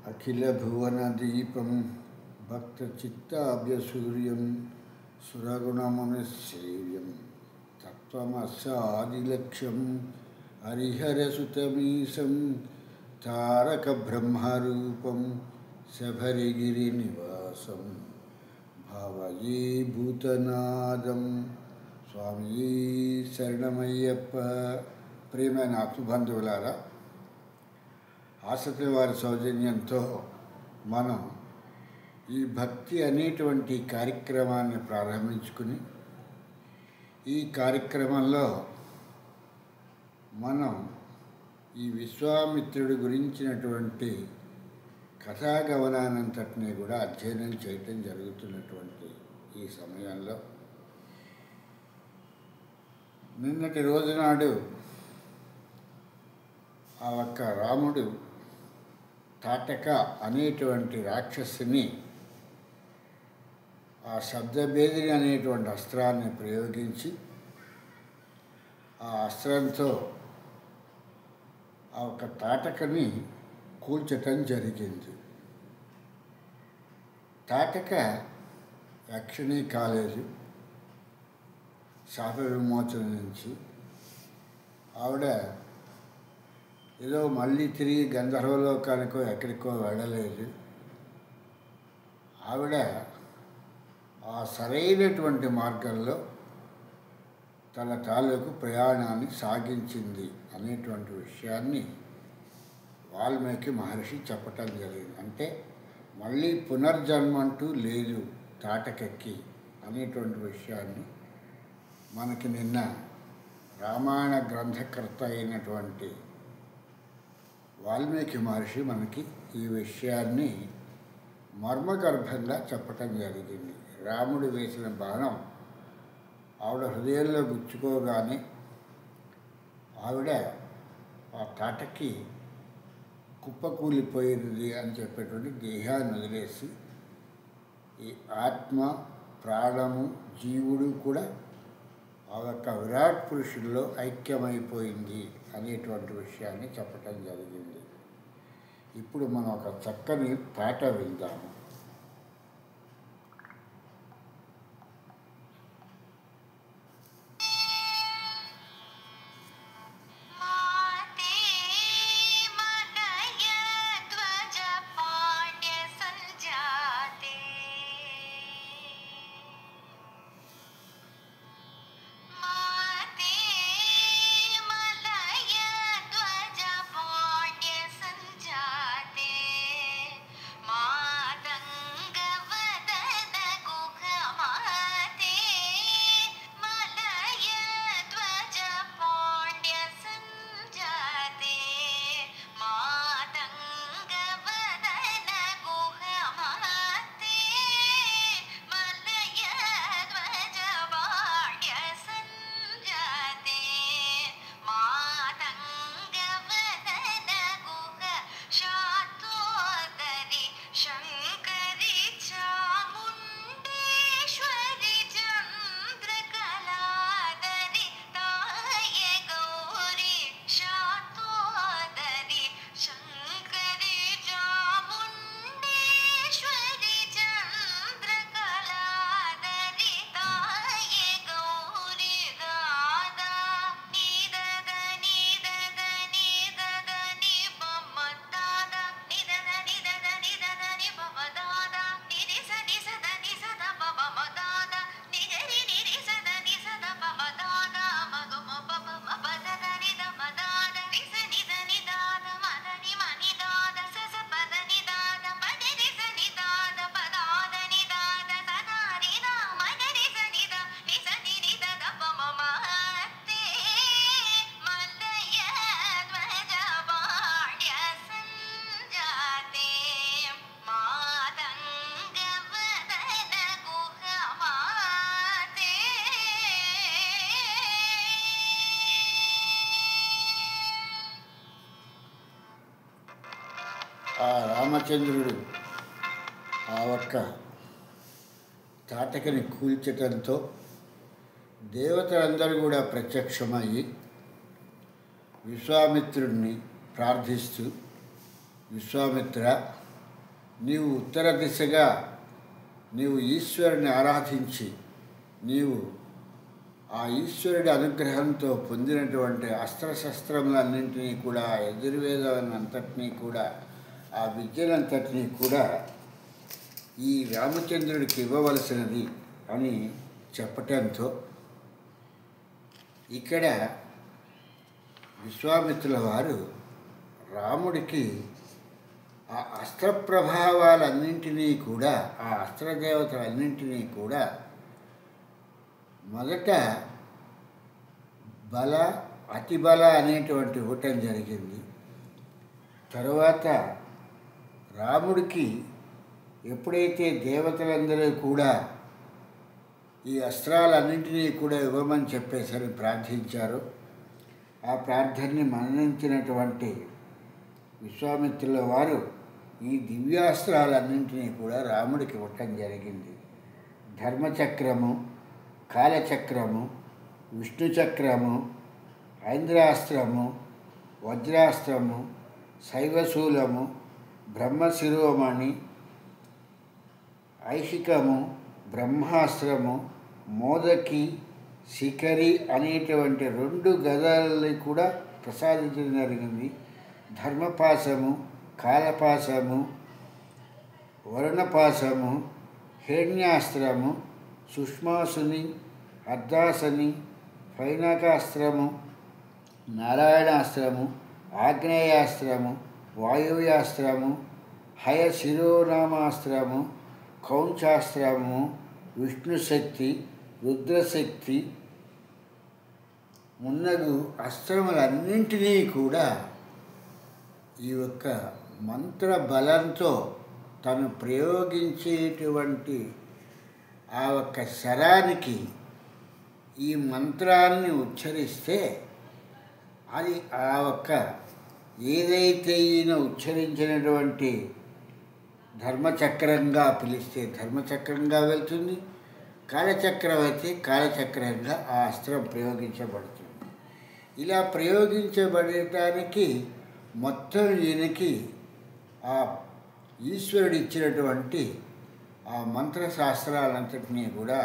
అఖిలభువనదీపం భక్తచిత్తాభ్యసూర్యం సురగుణమునిసేవ్యం తత్వమస్యాదిలక్ష్యం హరిహరసుతమీశం తారకబ్రహ్మరూపం శబరిగిరినివాసం భావయే భూతనాదం. స్వామి శరణమయ్యప్ప. ప్రియమైన ఆత్మబంధువులారా, ఆసక్తి వారి సౌజన్యంతో మనం ఈ భక్తి అనేటువంటి కార్యక్రమాన్ని ప్రారంభించుకుని, ఈ కార్యక్రమంలో మనం ఈ విశ్వామిత్రుడి గురించినటువంటి కథాగమనాన్నంతటినీ కూడా అధ్యయనం చేయటం జరుగుతున్నటువంటి ఈ సమయంలో నిన్నటి రోజునాడు ఆ ఒక్క రాముడు తాటక అనేటువంటి రాక్షసుని ఆ శబ్దభేదిని అనేటువంటి అస్త్రాన్ని ప్రయోగించి ఆ అస్త్రంతో ఆ ఒక తాటకని కూల్చటం జరిగింది. తాటక యక్షిణీ కాలేజు శాప విమోచన నుంచి ఆవిడ ఏదో మళ్ళీ తిరిగి గంధర్వలోకానికో ఎక్కడికో వెళ్ళలేదు. ఆవిడ ఆ సరైనటువంటి మార్గంలో తన తాలూకు ప్రయాణాన్ని సాగించింది అనేటువంటి విషయాన్ని వాల్మీకి మహర్షి చెప్పటం జరిగింది. అంటే మళ్ళీ పునర్జన్మ అంటూ లేదు తాటకకి అనేటువంటి విషయాన్ని మనకి నిన్న రామాయణ గ్రంథకర్త అయినటువంటి వాల్మీకి మహర్షి మనకి ఈ విషయాన్ని మర్మగర్భంగా చెప్పటం జరిగింది. రాముడు వేసిన బాణం ఆవిడ హృదయంలో గుచ్చుకోగానే ఆవిడ ఆ తాటకి కుప్పకూలిపోయింది అని చెప్పేటువంటి దేహాన్ని వదిలేసి ఈ ఆత్మ, ప్రాణము, జీవుడు కూడా ఆ యొక్క విరాట్ పురుషుల్లో ఐక్యమైపోయింది అనేటువంటి విషయాన్ని చెప్పటం జరిగింది. ఇప్పుడు మనం ఒక చక్కని పాట విందాము. ఆ రామచంద్రుడు ఆ ఒక్క తాటకని కూల్చటంతో దేవతలందరూ కూడా ప్రత్యక్షమయ్యి విశ్వామిత్రుడిని ప్రార్థిస్తూ, విశ్వామిత్ర నీవు ఉత్తర దిశగా నీవు ఈశ్వరుని ఆరాధించి నీవు ఆ ఈశ్వరుడి అనుగ్రహంతో పొందినటువంటి అస్త్రశస్త్రములన్నింటినీ కూడా, యజుర్వేదాన్నంతటినీ కూడా, ఆ విద్యనంతటినీ కూడా ఈ రామచంద్రుడికి ఇవ్వవలసినది అని చెప్పటంతో ఇక్కడ విశ్వామిత్రుల వారు రాముడికి ఆ అస్త్ర ప్రభావాలన్నింటినీ కూడా, ఆ అస్త్రదేవతలన్నింటినీ కూడా మొదట బల, అతిబల అనేటువంటి ఇవ్వటం జరిగింది. తరువాత రాముడికి ఎప్పుడైతే దేవతలందరూ కూడా ఈ అస్త్రాలన్నింటినీ కూడా ఇవ్వమని చెప్పేసరి ప్రార్థించారో, ఆ ప్రార్థనని మన్నించినటువంటి విశ్వామిత్రుల వారు ఈ దివ్యాస్త్రాలన్నింటినీ కూడా రాముడికి ఇవ్వటం జరిగింది. ధర్మచక్రము, కాలచక్రము, విష్ణుచక్రము, ఐంద్రాస్త్రము, వజ్రాస్త్రము, శైవశూలము, బ్రహ్మశిరోమణి, ఐహికము, బ్రహ్మాస్త్రము, మోదకి, శిఖరి అనేటువంటి 2 గదల్ని కూడా ప్రసాదించడం జరిగింది. ధర్మపాశము, కాలపాశము, వరుణపాశము, హిరణ్యాస్త్రము, సుష్మాసుని, అర్ధాసని, ఫైనకాస్త్రము, నారాయణాస్త్రము, ఆగ్నేయాస్త్రము, వాయువ్యాస్త్రము, హయశిరోనామాస్త్రము, కౌంచాస్త్రము, విష్ణుశక్తి, రుద్రశక్తి మున్నగు అస్త్రములన్నింటినీ కూడా ఈ యొక్క మంత్ర బలంతో తను ప్రయోగించేటువంటి ఆ ఒక్క శరానికి ఈ మంత్రాన్ని ఉచ్చరిస్తే అది ఆ ఒక్క ఏదైతే ఈయన ఉచ్చరించినటువంటి ధర్మచక్రంగా పిలిస్తే ధర్మచక్రంగా వెళ్తుంది, కాలచక్రం అయితే కాలచక్రంగా ఆ అస్త్రం ప్రయోగించబడుతుంది. ఇలా ప్రయోగించబడటానికి మొత్తం ఈయనకి ఆ ఈశ్వరుడు ఇచ్చినటువంటి ఆ మంత్రశాస్త్రాలంతటినీ కూడా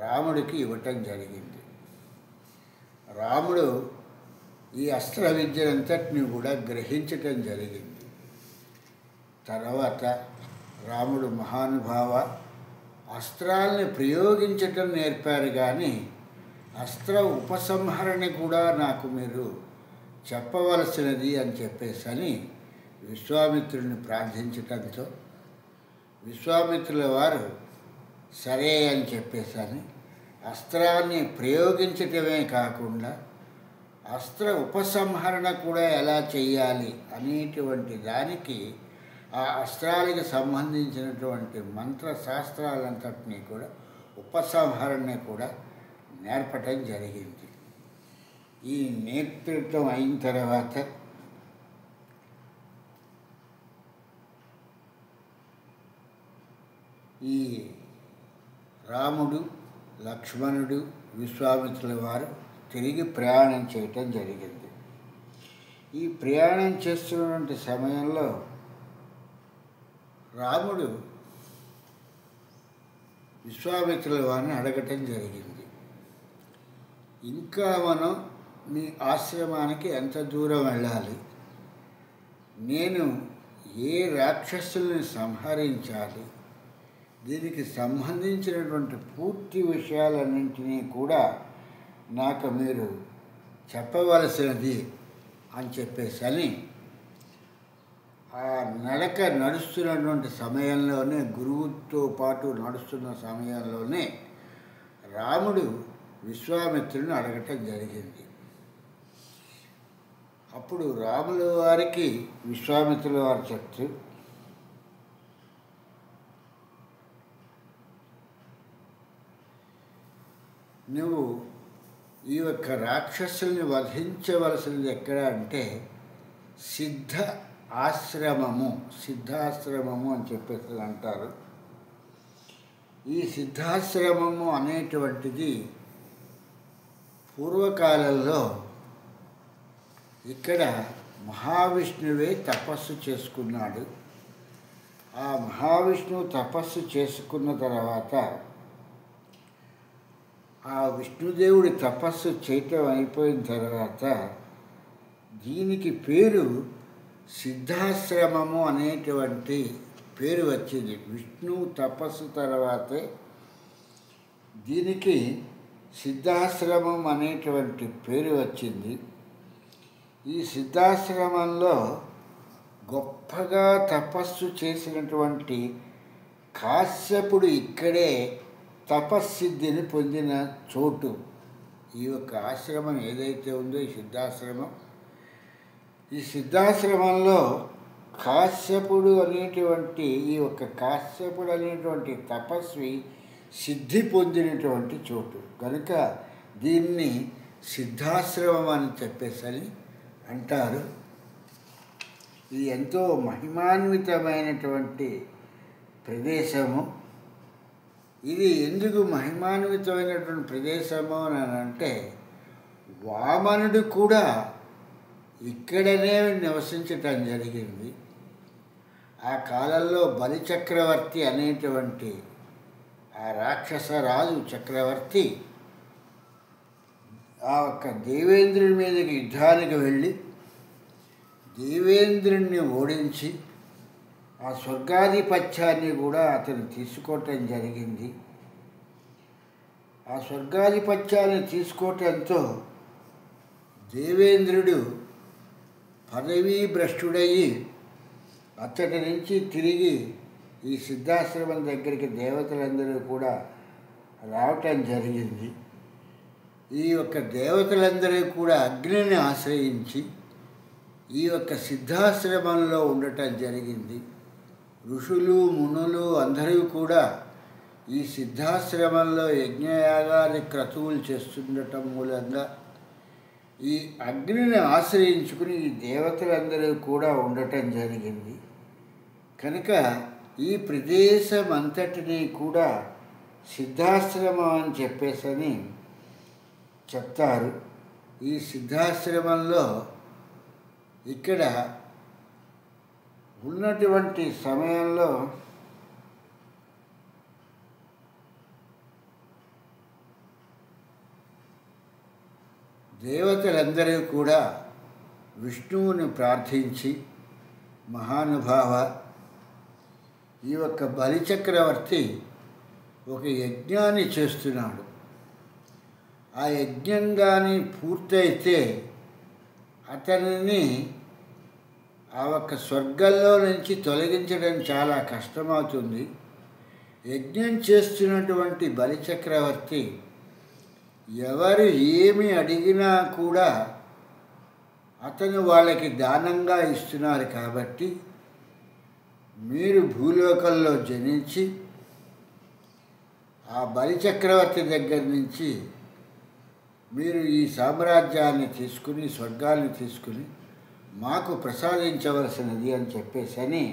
రాముడికి ఇవ్వటం జరిగింది. రాముడు ఈ అస్త్ర విద్యనంతటిని కూడా గ్రహించటం జరిగింది. తర్వాత రాముడు మహానుభావ అస్త్రాల్ని ప్రయోగించటం నేర్పారు, కానీ అస్త్ర ఉపసంహరణ కూడా నాకు మీరు చెప్పవలసినది అని చెప్పేసని విశ్వామిత్రుడిని ప్రార్థించటంతో విశ్వామిత్రుల వారు సరే అని చెప్పేసని అస్త్రాన్ని ప్రయోగించటమే కాకుండా అస్త్ర ఉపసంహరణ కూడా ఎలా చేయాలి అనేటువంటి దానికి ఆ అస్త్రాలకు సంబంధించినటువంటి మంత్రశాస్త్రాలంతటినీ కూడా ఉపసంహరణ కూడా నేర్పటం జరిగింది. ఈ నేతృత్వం అయిన తర్వాత ఈ రాముడు, లక్ష్మణుడు, విశ్వామిత్రుల వారు తిరిగి ప్రయాణం చేయటం జరిగింది. ఈ ప్రయాణం చేస్తున్నటువంటి సమయంలో రాముడు విశ్వామిత్రుల వారిని అడగటం జరిగింది, ఇంకా మనం మీ ఆశ్రమానికి ఎంత దూరం వెళ్ళాలి, నేను ఏ రాక్షసుల్ని సంహరించాలి, దీనికి సంబంధించినటువంటి పూర్తి విషయాలన్నింటినీ కూడా నాకు మీరు చెప్పవలసినది అని చెప్పేసని ఆ నడక నడుస్తున్నటువంటి సమయంలోనే, గురువుతో పాటు నడుస్తున్న సమయంలోనే రాముడు విశ్వామిత్రుని అడగటం జరిగింది. అప్పుడు రాముల వారికి విశ్వామిత్రుల వారు చెప్తూ, నువ్వు ఈ యొక్క రాక్షసుల్ని వధించవలసినది ఎక్కడ అంటే సిద్ధాశ్రమము అని చెప్పేసి అంటారు. ఈ సిద్ధాశ్రమము అనేటువంటిది పూర్వకాలంలో ఇక్కడ మహావిష్ణువే తపస్సు చేసుకున్నాడు. ఆ మహావిష్ణువు తపస్సు చేసుకున్న తర్వాత ఆ విష్ణుదేవుడి తపస్సు చేయటం అయిపోయిన తర్వాత దీనికి పేరు సిద్ధాశ్రమము అనేటువంటి పేరు వచ్చింది. విష్ణువు తపస్సు తర్వాతే దీనికి సిద్ధాశ్రమం అనేటువంటి పేరు వచ్చింది. ఈ సిద్ధాశ్రమంలో గొప్పగా తపస్సు చేసినటువంటి కాశ్యపుడు ఇక్కడే తపస్సిద్ధిని పొందిన చోటు. ఈ యొక్క ఆశ్రమం ఏదైతే ఉందో ఈ సిద్ధాశ్రమంలో కాశ్యపుడు అనేటువంటి కాశ్యపుడు అనేటువంటి తపస్వి సిద్ధి పొందినటువంటి చోటు కనుక దీన్ని సిద్ధాశ్రమం అని చెప్పేసి అంటారు. ఇది ఎంతో మహిమాన్వితమైనటువంటి ప్రదేశము. ఇది ఎందుకు మహిమాన్వితమైనటువంటి ప్రదేశము అని అంటే వామనుడు కూడా ఇక్కడనే నివసించటం జరిగింది. ఆ కాలంలో బలిచక్రవర్తి అనేటువంటి ఆ రాక్షసరాజు చక్రవర్తి ఆ ఒక్క దేవేంద్రుడి మీదకి యుద్ధానికి వెళ్ళి దేవేంద్రుణ్ణి ఓడించి ఆ స్వర్గాధిపత్యాన్ని కూడా అతను తీసుకోవటం జరిగింది. ఆ స్వర్గాధిపత్యాన్ని తీసుకోవటంతో దేవేంద్రుడు పదవీ భ్రష్టుడయ్యి అతడి నుంచి తిరిగి ఈ సిద్ధాశ్రమం దగ్గరికి దేవతలందరూ కూడా రావటం జరిగింది. ఈ యొక్క దేవతలందరూ కూడా అగ్నిని ఆశ్రయించి ఈ యొక్క సిద్ధాశ్రమంలో ఉండటం జరిగింది. ఋషులు మునులు అందరూ కూడా ఈ సిద్ధాశ్రమంలో యజ్ఞయాగాది క్రతువులు చేస్తుండటం మూలంగా ఈ అగ్నిని ఆశ్రయించుకుని ఈ దేవతలందరూ కూడా ఉండటం జరిగింది. కనుక ఈ ప్రదేశం అంతటినీ కూడా సిద్ధాశ్రమం అని చెప్పేసని చెప్తారు. ఈ సిద్ధాశ్రమంలో ఇక్కడ ఉన్నటువంటి సమయంలో దేవతలందరూ కూడా విష్ణువుని ప్రార్థించి మహానుభావ ఈ యొక్క బలిచక్రవర్తి ఒక యజ్ఞాన్ని చేస్తున్నాడు. ఆ యజ్ఞం కానీ పూర్తయితే అతనిని ఆ ఒక్క స్వర్గంలో నుంచి తొలగించడం చాలా కష్టమవుతుంది. యజ్ఞం చేస్తున్నటువంటి బలిచక్రవర్తి ఎవరు ఏమి అడిగినా కూడా అతను వాళ్ళకి దానంగా ఇస్తున్నారు కాబట్టి మీరు భూలోకంలో జనించి ఆ బలిచక్రవర్తి దగ్గర నుంచి మీరు ఈ సామ్రాజ్యాన్ని తీసుకుని స్వర్గాన్ని తీసుకుని మాకు ప్రసాదించవలసినది అని చెప్పేసని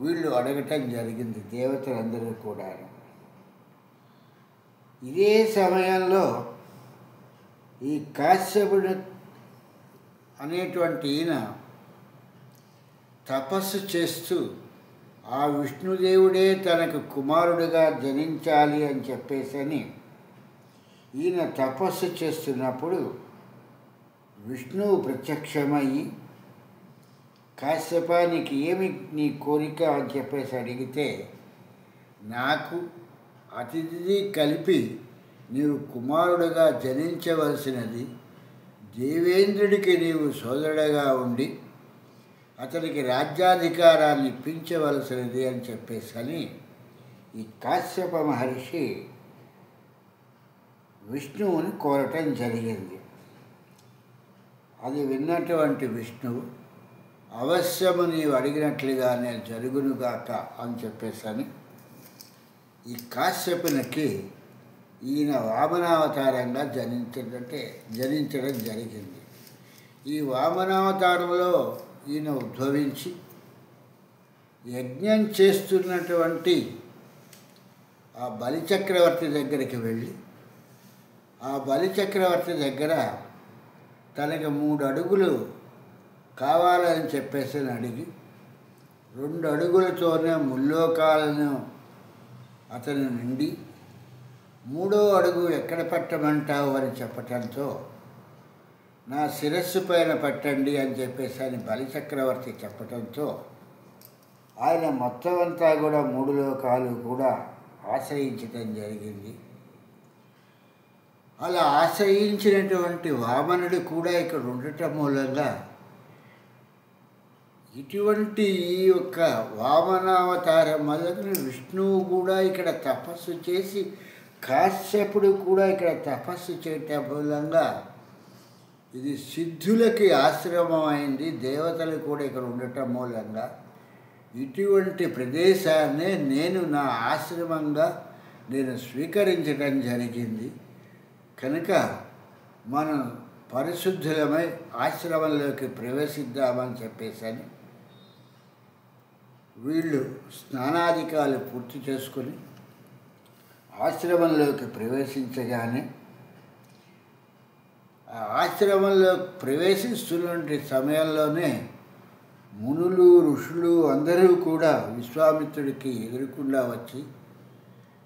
వీళ్ళు అడగటం జరిగింది దేవతలందరూ కూడా. ఇదే సమయంలో ఈ కాశ్యపుడు అనేటువంటి ఈయన తపస్సు చేస్తూ ఆ విష్ణుదేవుడే తనకు కుమారుడిగా జనించాలి అని చెప్పేసని ఈయన తపస్సు చేస్తున్నప్పుడు విష్ణువు ప్రత్యక్షమయ్యి కాశ్యపానికి ఏమి నీ కోరిక అని చెప్పేసి అడిగితే నాకు అతిథిని కలిపి నీవు కుమారుడుగా జనించవలసినది, దేవేంద్రుడికి నీవు సోదరుడుగా ఉండి అతనికి రాజ్యాధికారాన్ని ఇప్పించవలసినది అని చెప్పేసని ఈ కాశ్యప మహర్షి విష్ణువుని కోరటం జరిగింది. అది విన్నటువంటి విష్ణువు అవశ్యము నీవు అడిగినట్లుగా నేను జరుగునుగాక అని చెప్పేసని ఈ కాశ్యపునికి ఈయన వామనావతారంగా జనించడం జరిగింది. ఈ వామనావతారంలో ఈయన ఉద్భవించి యజ్ఞం చేస్తున్నటువంటి ఆ బలిచక్రవర్తి దగ్గరికి వెళ్ళి ఆ బలిచక్రవర్తి దగ్గర తనకి 3 అడుగులు కావాలని చెప్పేసి అడిగి 2 అడుగులతోనే ముల్లోకాలను అతని నుండి 3వ అడుగు ఎక్కడ పెట్టమంటావు అని చెప్పటంతో నా శిరస్సు పైన పెట్టండి అని చెప్పేసి అని బలిచక్రవర్తి చెప్పటంతో ఆయన మొత్తం అంతా కూడా 3 లోకాలు కూడా ఆశ్రయించటం జరిగింది. అలా ఆశ్రయించినటువంటి వామనుడు కూడా ఇక్కడ ఉండటం మూలంగా ఇటువంటి ఈ యొక్క వామనావతారం మొదలుకొని విష్ణువు కూడా ఇక్కడ తపస్సు చేసి కాశ్యపుడు కూడా ఇక్కడ తపస్సు చేయటం మూలంగా ఇది సిద్ధులకి ఆశ్రమం అయింది. దేవతలు కూడా ఇక్కడ ఉండటం మూలంగా ఇటువంటి ప్రదేశాన్నే నేను నా ఆశ్రమంగా నేను స్వీకరించడం జరిగింది. కనుక మనం పరిశుద్ధులమై ఆశ్రమంలోకి ప్రవేశిద్దామని చెప్పేసని వీళ్ళు స్నానాధికాలు పూర్తి చేసుకుని ఆశ్రమంలోకి ప్రవేశించగానే ఆ ఆశ్రమంలో ప్రవేశిస్తున్న సమయంలోనే మునులు ఋషులు అందరూ కూడా విశ్వామిత్రుడికి ఎదురుకుండా వచ్చి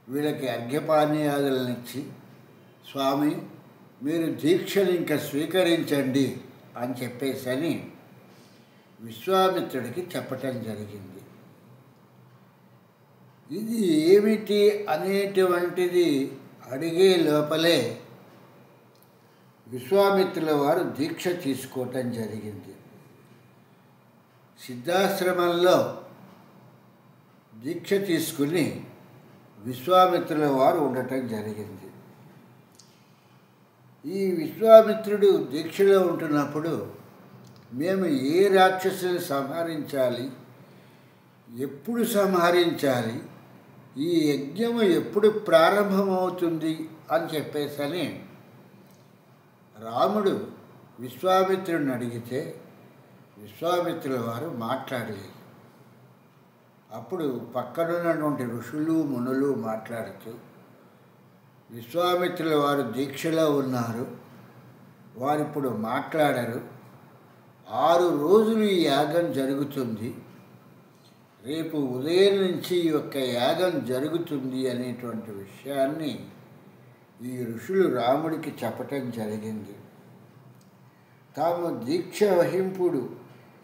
వీళ్ళకి అర్ఘ్యపానీయాదులను ఇచ్చి, స్వామి మీరు దీక్షను ఇంకా స్వీకరించండి అని చెప్పేసని విశ్వామిత్రుడికి చెప్పటం జరిగింది. ఇది ఏమిటి అనేటువంటిది అడిగే లోపలే విశ్వామిత్రుల వారు దీక్ష తీసుకోవటం జరిగింది. సిద్ధాశ్రమంలో దీక్ష తీసుకుని విశ్వామిత్రుల వారు ఉండటం జరిగింది. ఈ విశ్వామిత్రుడు దీక్షలో ఉంటున్నప్పుడు మేము ఏ రాక్షసుని సంహరించాలి, ఎప్పుడు సంహరించాలి, ఈ యజ్ఞము ఎప్పుడు ప్రారంభమవుతుంది అని చెప్పేసని రాముడు విశ్వామిత్రుడిని అడిగితే విశ్వామిత్రుల వారు మాట్లాడలేదు. అప్పుడు పక్కనున్నటువంటి ఋషులు మునులు మాట్లాడుతూ, విశ్వామిత్రుల వారు దీక్షలో ఉన్నారు, వారిప్పుడు మాట్లాడరు, 6 రోజులు ఈ యాగం జరుగుతుంది, రేపు ఉదయం నుంచి ఈ యొక్క యాగం జరుగుతుంది అనేటువంటి విషయాన్ని ఈ ఋషులు రాముడికి చెప్పటం జరిగింది. తాము దీక్ష వహింపుడు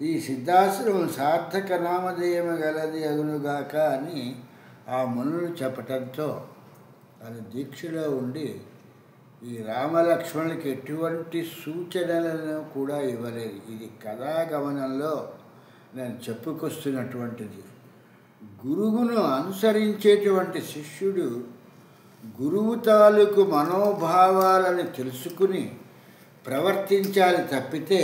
ఈ సిద్ధాశ్రమం సార్థక నామధేయము గలది అగునుగాక అని ఆ మునులు చెప్పటంతో అది దీక్షలో ఉండి ఈ రామలక్ష్మణులకి ఎటువంటి సూచనలను కూడా ఇవ్వలేదు. ఇది కథాగమనంలో నేను చెప్పుకొస్తున్నటువంటిది. గురువును అనుసరించేటువంటి శిష్యుడు గురువు తాలూకు మనోభావాలను తెలుసుకుని ప్రవర్తించాలి తప్పితే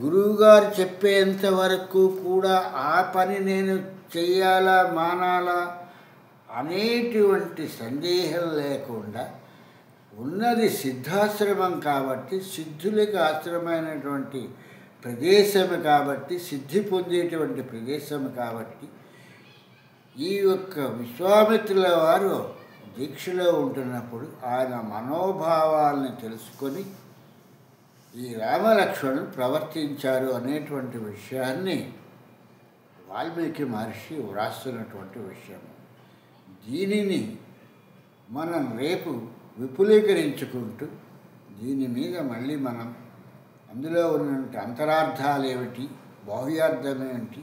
గురువుగారు చెప్పేంత వరకు కూడా ఆ పని నేను చెయ్యాలా మానాలా అనేటువంటి సందేహం లేకుండా, ఉన్నది సిద్ధాశ్రమం కాబట్టి, సిద్ధులకు ఆశ్రమైనటువంటి ప్రదేశము కాబట్టి, సిద్ధి పొందేటువంటి ప్రదేశము కాబట్టి, ఈ యొక్క విశ్వామిత్రుల వారు దీక్షలో ఉంటున్నప్పుడు ఆయన మనోభావాలను తెలుసుకొని ఈ రామలక్ష్మణులు ప్రవర్తించారు అనేటువంటి విషయాన్ని వాల్మీకి మహర్షి వ్రాస్తున్నటువంటి విషయం. దీనిని మనం రేపు విపులీకరించుకుంటూ దీని మీద మళ్ళీ మనం అందులో ఉన్నటువంటి అంతరార్థాలు ఏమిటి, బాహ్యార్థం ఏమిటి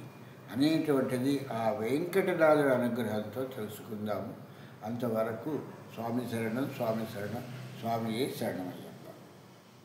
అనేటువంటిది ఆ వెంకటనాథుడి అనుగ్రహంతో తెలుసుకుందాము. అంతవరకు స్వామి శరణం, స్వామి శరణం, స్వామియే శరణమయ్య.